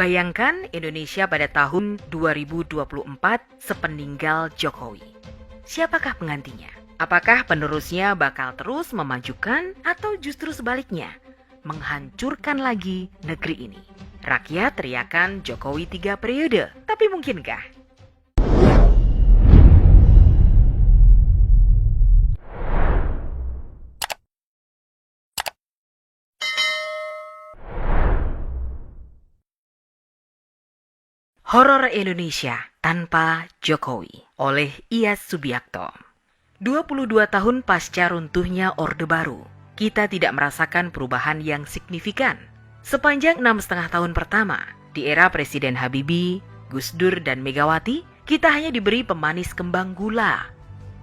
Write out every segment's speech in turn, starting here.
Bayangkan Indonesia pada tahun 2024 sepeninggal Jokowi. Siapakah penggantinya? Apakah penerusnya bakal terus memajukan atau justru sebaliknya, menghancurkan lagi negeri ini? Rakyat teriakan Jokowi 3 periode, tapi mungkinkah? Horor Indonesia tanpa Jokowi oleh Iyas Subiakto. 22 tahun pasca runtuhnya Orde Baru, kita tidak merasakan perubahan yang signifikan. Sepanjang 6,5 tahun pertama, di era Presiden Habibie, Gus Dur, dan Megawati, kita hanya diberi pemanis kembang gula.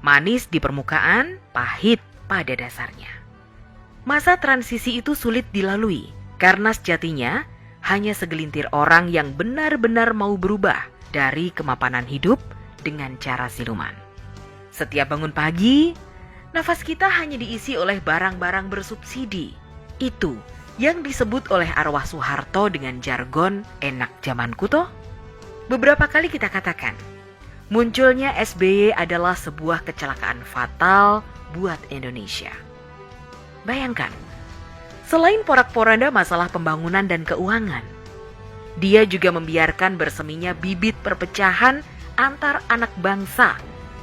Manis di permukaan, pahit pada dasarnya. Masa transisi itu sulit dilalui, karena sejatinya hanya segelintir orang yang benar-benar mau berubah dari kemapanan hidup dengan cara siluman. Setiap bangun pagi, nafas kita hanya diisi oleh barang-barang bersubsidi. Itu yang disebut oleh arwah Soeharto dengan jargon enak zamanku toh. Beberapa kali kita katakan, munculnya SBY adalah sebuah kecelakaan fatal buat Indonesia. Bayangkan, selain porak-poranda masalah pembangunan dan keuangan, dia juga membiarkan berseminya bibit perpecahan antar anak bangsa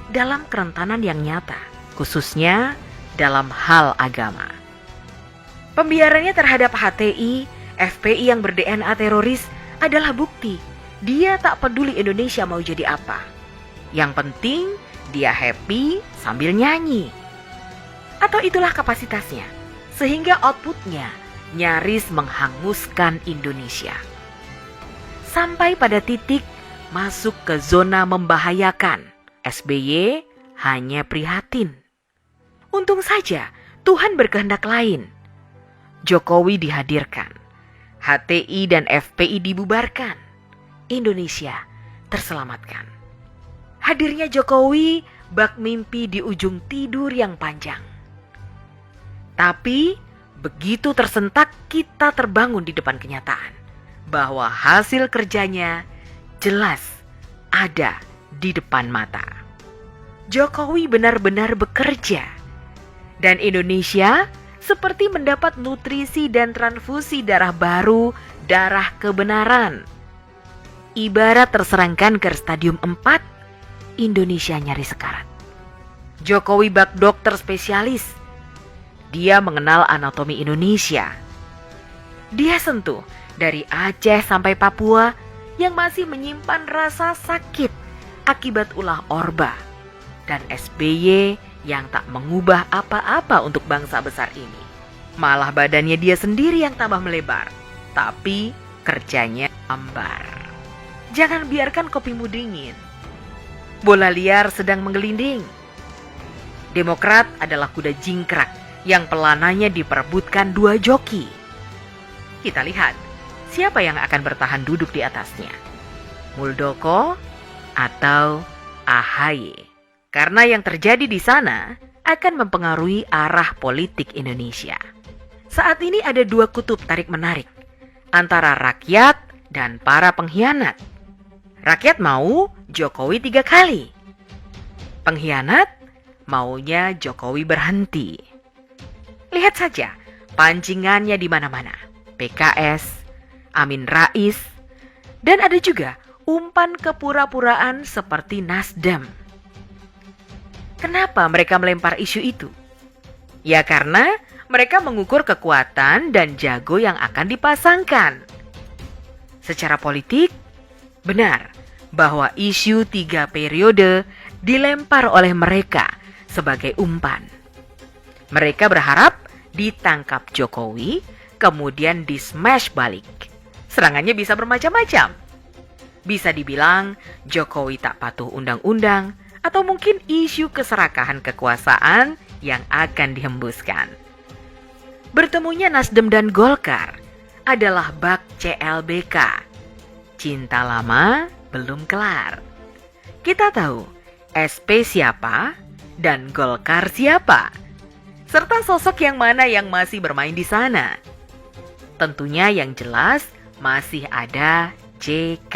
dalam kerentanan yang nyata, khususnya dalam hal agama. Pembiarannya terhadap HTI, FPI yang ber-DNA teroris adalah bukti dia tak peduli Indonesia mau jadi apa. Yang penting dia happy sambil nyanyi. Atau itulah kapasitasnya, sehingga outputnya nyaris menghanguskan Indonesia. Sampai pada titik masuk ke zona membahayakan, SBY hanya prihatin. Untung saja Tuhan berkehendak lain. Jokowi dihadirkan, HTI dan FPI dibubarkan, Indonesia terselamatkan. Hadirnya Jokowi bak mimpi di ujung tidur yang panjang. Tapi begitu tersentak kita terbangun di depan kenyataan bahwa hasil kerjanya jelas ada di depan mata. Jokowi benar-benar bekerja dan Indonesia seperti mendapat nutrisi dan transfusi darah baru, darah kebenaran. Ibarat terserang kanker stadium 4, Indonesia nyaris sekarat. Jokowi bak dokter spesialis. Dia mengenal anatomi Indonesia. Dia sentuh dari Aceh sampai Papua yang masih menyimpan rasa sakit akibat ulah Orba. Dan SBY yang tak mengubah apa-apa untuk bangsa besar ini. Malah badannya dia sendiri yang tambah melebar, tapi kerjanya ambar. Jangan biarkan kopimu dingin. Bola liar sedang menggelinding. Demokrat adalah kuda jingkrak yang pelananya diperebutkan 2 joki. Kita lihat siapa yang akan bertahan duduk di atasnya, Muldoko atau AHY. Karena yang terjadi di sana akan mempengaruhi arah politik Indonesia. Saat ini ada 2 kutub tarik-menarik antara rakyat dan para pengkhianat. Rakyat mau Jokowi 3 kali. Pengkhianat maunya Jokowi berhenti. Lihat saja pancingannya di mana-mana. PKS, Amin Rais, dan ada juga umpan kepura-puraan seperti Nasdem. Kenapa mereka melempar isu itu? Ya karena mereka mengukur kekuatan dan jago yang akan dipasangkan. Secara politik, benar bahwa isu 3 periode dilempar oleh mereka sebagai umpan. Mereka berharap ditangkap Jokowi, kemudian di-smash balik. Serangannya bisa bermacam-macam. Bisa dibilang Jokowi tak patuh undang-undang, atau mungkin isu keserakahan kekuasaan yang akan dihembuskan. Bertemunya Nasdem dan Golkar adalah bak CLBK. Cinta lama belum kelar. Kita tahu SP siapa dan Golkar siapa, serta sosok yang mana yang masih bermain di sana. Tentunya yang jelas masih ada JK.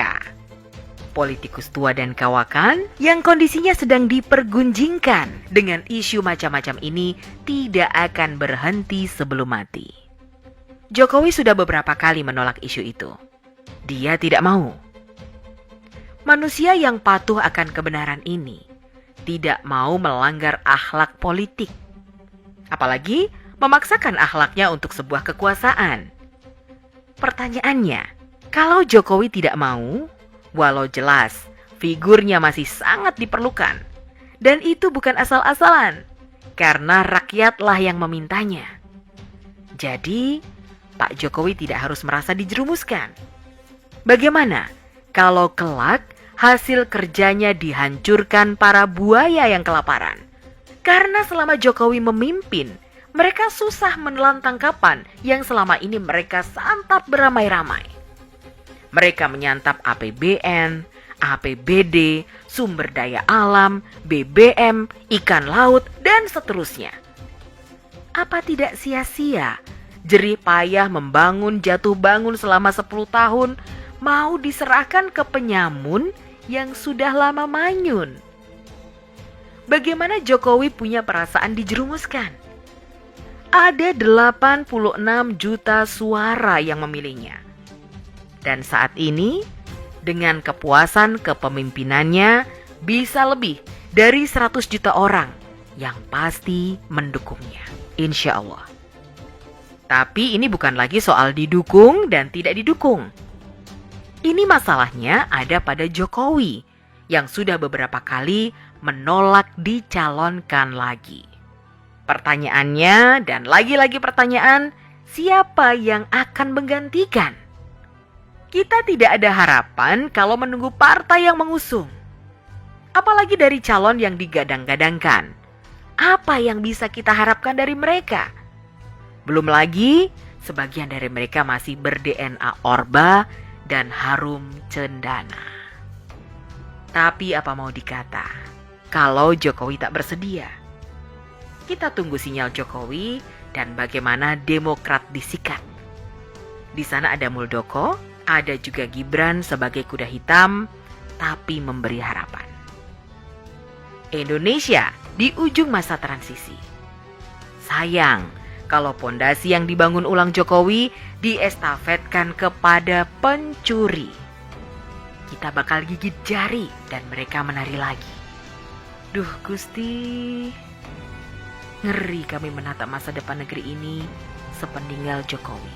Politikus tua dan kawakan yang kondisinya sedang dipergunjingkan dengan isu macam-macam ini tidak akan berhenti sebelum mati. Jokowi sudah beberapa kali menolak isu itu. Dia tidak mau. Manusia yang patuh akan kebenaran ini tidak mau melanggar akhlak politik. Apalagi memaksakan akhlaknya untuk sebuah kekuasaan. Pertanyaannya, kalau Jokowi tidak mau, walau jelas figurnya masih sangat diperlukan, dan itu bukan asal-asalan, karena rakyatlah yang memintanya. Jadi, Pak Jokowi tidak harus merasa dijerumuskan. Bagaimana kalau kelak hasil kerjanya dihancurkan para buaya yang kelaparan? Karena selama Jokowi memimpin, mereka susah menelan tangkapan yang selama ini mereka santap beramai-ramai. Mereka menyantap APBN, APBD, sumber daya alam, BBM, ikan laut, dan seterusnya. Apa tidak sia-sia jerih payah membangun jatuh bangun selama 10 tahun mau diserahkan ke penyamun yang sudah lama manyun? Bagaimana Jokowi punya perasaan dijerumuskan? Ada 86 juta suara yang memilihnya. Dan saat ini, dengan kepuasan kepemimpinannya, bisa lebih dari 100 juta orang yang pasti mendukungnya. Insya Allah. Tapi ini bukan lagi soal didukung dan tidak didukung. Ini masalahnya ada pada Jokowi yang sudah beberapa kali menolak dicalonkan lagi. Pertanyaannya dan lagi-lagi pertanyaan, siapa yang akan menggantikan? Kita tidak ada harapan kalau menunggu partai yang mengusung. Apalagi dari calon yang digadang-gadangkan. Apa yang bisa kita harapkan dari mereka? Belum lagi, sebagian dari mereka masih ber-DNA Orba dan harum cendana. Tapi apa mau dikata, kalau Jokowi tak bersedia? Kita tunggu sinyal Jokowi dan bagaimana Demokrat disikat. Di sana ada Muldoko, ada juga Gibran sebagai kuda hitam, tapi memberi harapan. Indonesia di ujung masa transisi. Sayang kalau pondasi yang dibangun ulang Jokowi diestafetkan kepada pencuri. Kita bakal gigit jari dan mereka menari lagi. Duh Gusti, ngeri kami menatap masa depan negeri ini sepeninggal Jokowi.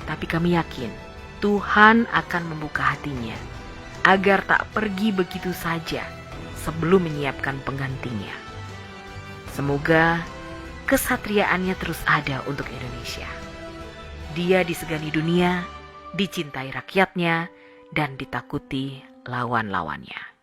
Tapi kami yakin Tuhan akan membuka hatinya agar tak pergi begitu saja sebelum menyiapkan penggantinya. Semoga kesatriaannya terus ada untuk Indonesia. Dia disegani dunia, dicintai rakyatnya, dan ditakuti lawan-lawannya.